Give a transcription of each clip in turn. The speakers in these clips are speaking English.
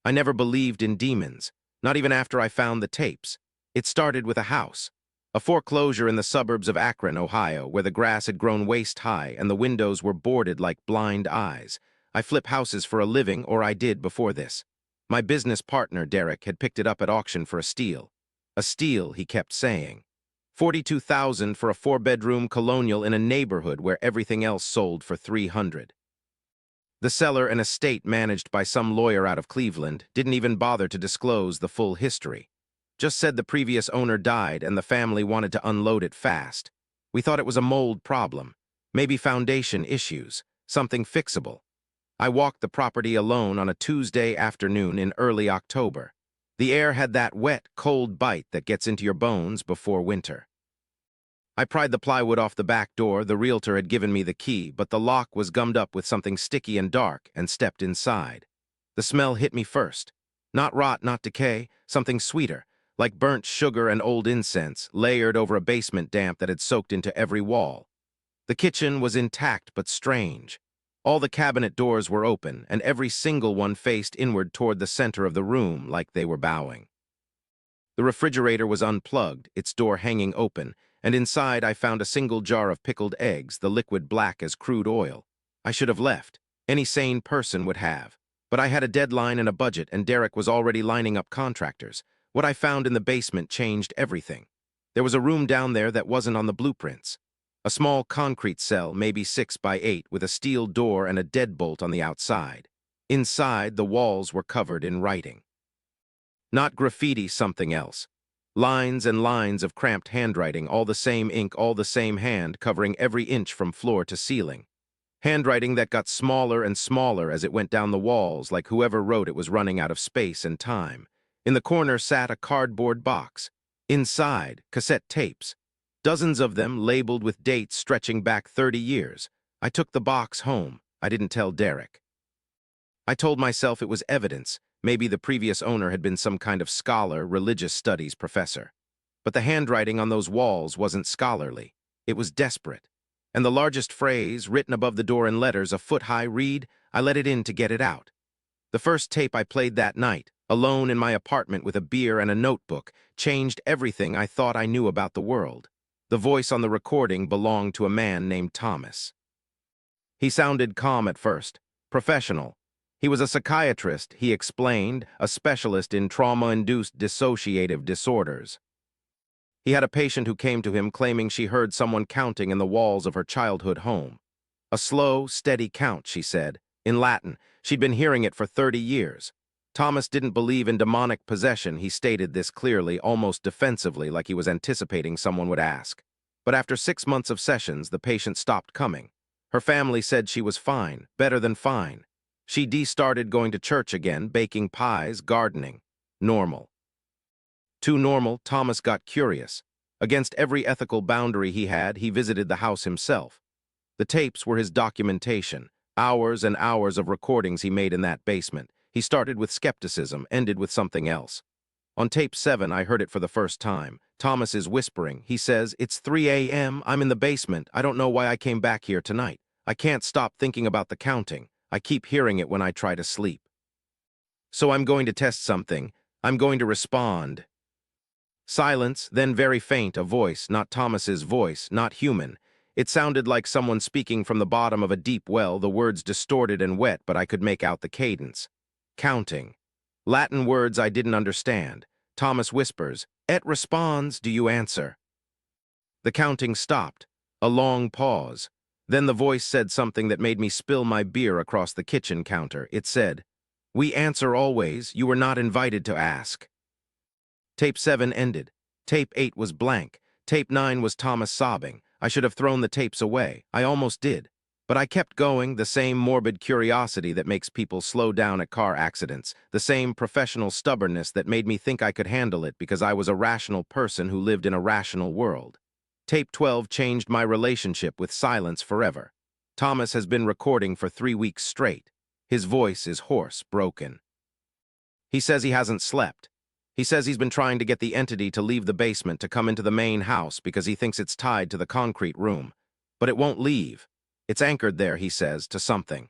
I never believed in demons, not even after I found the tapes. It started with a house. A foreclosure in the suburbs of Akron, Ohio, where the grass had grown waist-high and the windows were boarded like blind eyes. I flip houses for a living, or I did before this. My business partner, Derek, had picked it up at auction for a steal. A steal, he kept saying. $42,000 for a four-bedroom colonial in a neighborhood where everything else sold for $300. The seller, an estate managed by some lawyer out of Cleveland, didn't even bother to disclose the full history. Just said the previous owner died and the family wanted to unload it fast. We thought it was a mold problem, maybe foundation issues, something fixable. I walked the property alone on a Tuesday afternoon in early October. The air had that wet, cold bite that gets into your bones before winter. I pried the plywood off the back door. The realtor had given me the key, but the lock was gummed up with something sticky and dark, and stepped inside. The smell hit me first. Not rot, not decay, something sweeter, like burnt sugar and old incense, layered over a basement damp that had soaked into every wall. The kitchen was intact but strange. All the cabinet doors were open, and every single one faced inward toward the center of the room like they were bowing. The refrigerator was unplugged, its door hanging open, and inside I found a single jar of pickled eggs, the liquid black as crude oil. I should have left. Any sane person would have. But I had a deadline and a budget, and Derek was already lining up contractors. What I found in the basement changed everything. There was a room down there that wasn't on the blueprints. A small concrete cell, maybe 6 by 8, with a steel door and a deadbolt on the outside. Inside, the walls were covered in writing. Not graffiti, something else. Lines and lines of cramped handwriting, all the same ink, all the same hand, covering every inch from floor to ceiling. Handwriting that got smaller and smaller as it went down the walls, like whoever wrote it was running out of space and time. In the corner sat a cardboard box. Inside, cassette tapes. Dozens of them labeled with dates stretching back 30 years. I took the box home. I didn't tell Derek. I told myself it was evidence. Maybe the previous owner had been some kind of scholar, religious studies professor. But the handwriting on those walls wasn't scholarly. It was desperate. And the largest phrase, written above the door in letters a foot high, read, "I let it in to get it out." The first tape I played that night, alone in my apartment with a beer and a notebook, changed everything I thought I knew about the world. The voice on the recording belonged to a man named Thomas. He sounded calm at first, professional. He was a psychiatrist, he explained, a specialist in trauma-induced dissociative disorders. He had a patient who came to him claiming she heard someone counting in the walls of her childhood home. A slow, steady count, she said. In Latin, she'd been hearing it for 30 years. Thomas didn't believe in demonic possession. He stated this clearly, almost defensively, like he was anticipating someone would ask. But after 6 months of sessions, the patient stopped coming. Her family said she was fine, better than fine. She started going to church again, baking pies, gardening. Normal. Too normal, Thomas got curious. Against every ethical boundary he had, he visited the house himself. The tapes were his documentation, hours and hours of recordings he made in that basement. He started with skepticism, ended with something else. On tape 7, I heard it for the first time. Thomas is whispering. He says, "It's 3 a.m., I'm in the basement. I don't know why I came back here tonight. I can't stop thinking about the counting. I keep hearing it when I try to sleep. So I'm going to test something. I'm going to respond." Silence, then very faint, a voice, not Thomas's voice, not human. It sounded like someone speaking from the bottom of a deep well, the words distorted and wet, but I could make out the cadence. Counting. Latin words I didn't understand. Thomas whispers, "Et responds, do you answer?" The counting stopped. A long pause. Then the voice said something that made me spill my beer across the kitchen counter. It said, "We answer always. You were not invited to ask." Tape 7 ended. Tape 8 was blank. Tape 9 was Thomas sobbing. I should have thrown the tapes away. I almost did. But I kept going, the same morbid curiosity that makes people slow down at car accidents, the same professional stubbornness that made me think I could handle it because I was a rational person who lived in a rational world. Tape 12 changed my relationship with silence forever. Thomas has been recording for 3 weeks straight. His voice is hoarse, broken. He says he hasn't slept. He says he's been trying to get the entity to leave the basement to come into the main house because he thinks it's tied to the concrete room. But it won't leave. It's anchored there, he says, to something.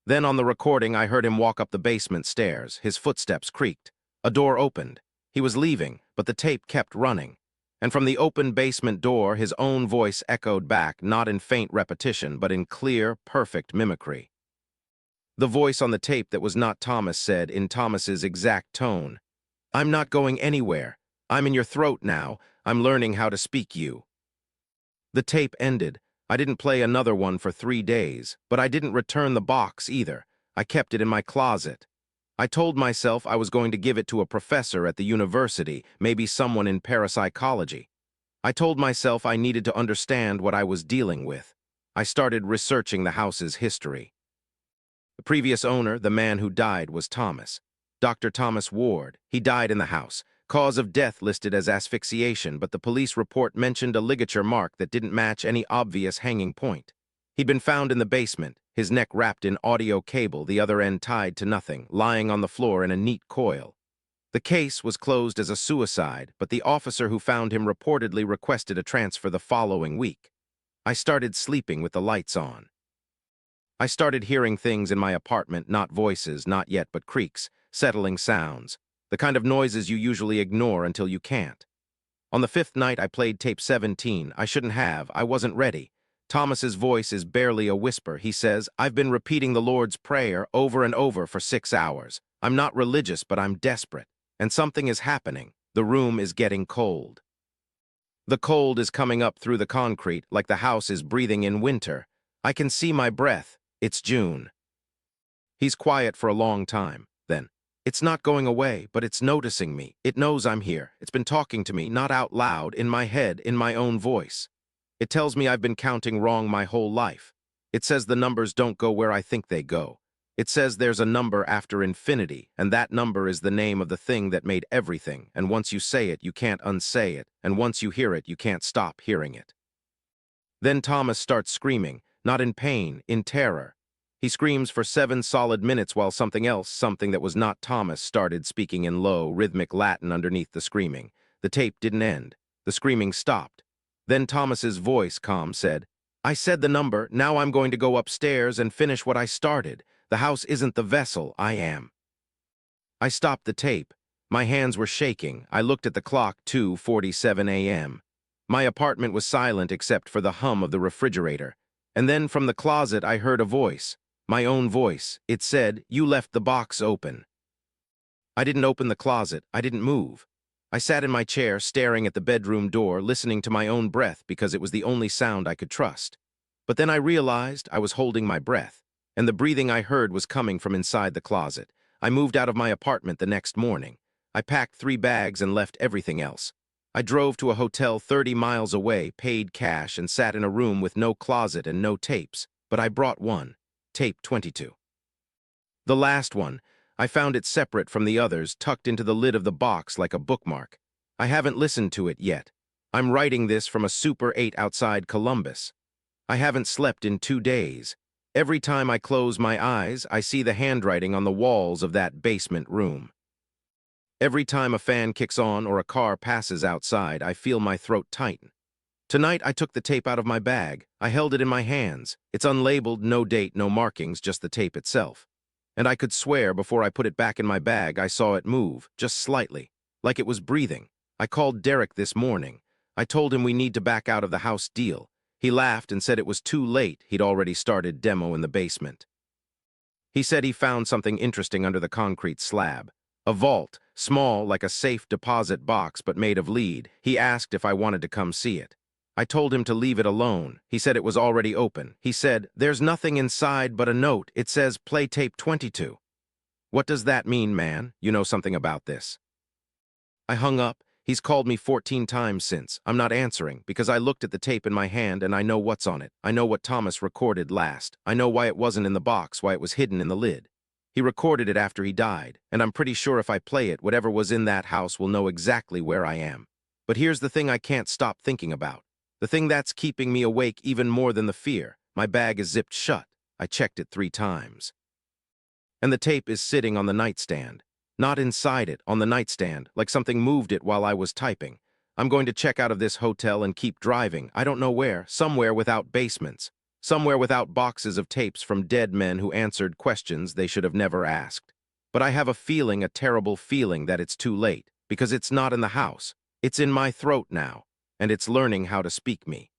Then on the recording, I heard him walk up the basement stairs. His footsteps creaked. A door opened. He was leaving, but the tape kept running. And from the open basement door, his own voice echoed back, not in faint repetition, but in clear, perfect mimicry. The voice on the tape that was not Thomas said, in Thomas's exact tone, "I'm not going anywhere. I'm in your throat now. I'm learning how to speak you." The tape ended. I didn't play another one for 3 days, but I didn't return the box either. I kept it in my closet. I told myself I was going to give it to a professor at the university, maybe someone in parapsychology. I told myself I needed to understand what I was dealing with. I started researching the house's history. The previous owner, the man who died, was Thomas. Dr. Thomas Ward. He died in the house. Cause of death listed as asphyxiation, but the police report mentioned a ligature mark that didn't match any obvious hanging point. He'd been found in the basement, his neck wrapped in audio cable, the other end tied to nothing, lying on the floor in a neat coil. The case was closed as a suicide, but the officer who found him reportedly requested a transfer the following week. I started sleeping with the lights on. I started hearing things in my apartment, not voices, not yet, but creaks, settling sounds, the kind of noises you usually ignore until you can't. On the 5th night, I played tape 17. I shouldn't have. I wasn't ready. Thomas's voice is barely a whisper. He says, "I've been repeating the Lord's Prayer over and over for 6 hours. I'm not religious, but I'm desperate. And something is happening. The room is getting cold. The cold is coming up through the concrete like the house is breathing in winter. I can see my breath. It's June." He's quiet for a long time. Then, "It's not going away, but it's noticing me. It knows I'm here. It's been talking to me, not out loud, in my head, in my own voice. It tells me I've been counting wrong my whole life. It says the numbers don't go where I think they go. It says there's a number after infinity, and that number is the name of the thing that made everything, and once you say it, you can't unsay it, and once you hear it, you can't stop hearing it." Then Thomas starts screaming, not in pain, in terror. He screams for 7 solid minutes while something else, something that was not Thomas, started speaking in low, rhythmic Latin underneath the screaming. The tape didn't end. The screaming stopped. Then Thomas's voice, calm, said, "I said the number. Now I'm going to go upstairs and finish what I started. The house isn't the vessel. I am." I stopped the tape. My hands were shaking. I looked at the clock, 2:47 a.m. My apartment was silent except for the hum of the refrigerator. And then from the closet I heard a voice. My own voice. It said, "You left the box open." I didn't open the closet. I didn't move. I sat in my chair, staring at the bedroom door, listening to my own breath because it was the only sound I could trust. But then I realized I was holding my breath, and the breathing I heard was coming from inside the closet. I moved out of my apartment the next morning. I packed 3 bags and left everything else. I drove to a hotel 30 miles away, paid cash, and sat in a room with no closet and no tapes. But I brought one. Tape 22. The last one. I found it separate from the others, tucked into the lid of the box like a bookmark. I haven't listened to it yet. I'm writing this from a Super 8 outside Columbus. I haven't slept in 2 days. Every time I close my eyes, I see the handwriting on the walls of that basement room. Every time a fan kicks on or a car passes outside, I feel my throat tighten. Tonight, I took the tape out of my bag. I held it in my hands. It's unlabeled, no date, no markings, just the tape itself. And I could swear before I put it back in my bag, I saw it move, just slightly, like it was breathing. I called Derek this morning. I told him we need to back out of the house deal. He laughed and said it was too late. He'd already started demo in the basement. He said he found something interesting under the concrete slab. A vault, small like a safe deposit box but made of lead. He asked if I wanted to come see it. I told him to leave it alone. He said it was already open. He said, "There's nothing inside but a note. It says play tape 22. What does that mean, man? You know something about this." I hung up. He's called me 14 times since. I'm not answering because I looked at the tape in my hand and I know what's on it. I know what Thomas recorded last. I know why it wasn't in the box, why it was hidden in the lid. He recorded it after he died, and I'm pretty sure if I play it, whatever was in that house will know exactly where I am. But here's the thing I can't stop thinking about. The thing that's keeping me awake even more than the fear. My bag is zipped shut. I checked it 3 times. And the tape is sitting on the nightstand. Not inside it, on the nightstand, like something moved it while I was typing. I'm going to check out of this hotel and keep driving. I don't know where, somewhere without basements. somewhere without boxes of tapes from dead men who answered questions they should have never asked. But I have a feeling, a terrible feeling, that it's too late, because it's not in the house. It's in my throat now, and it's learning how to speak me.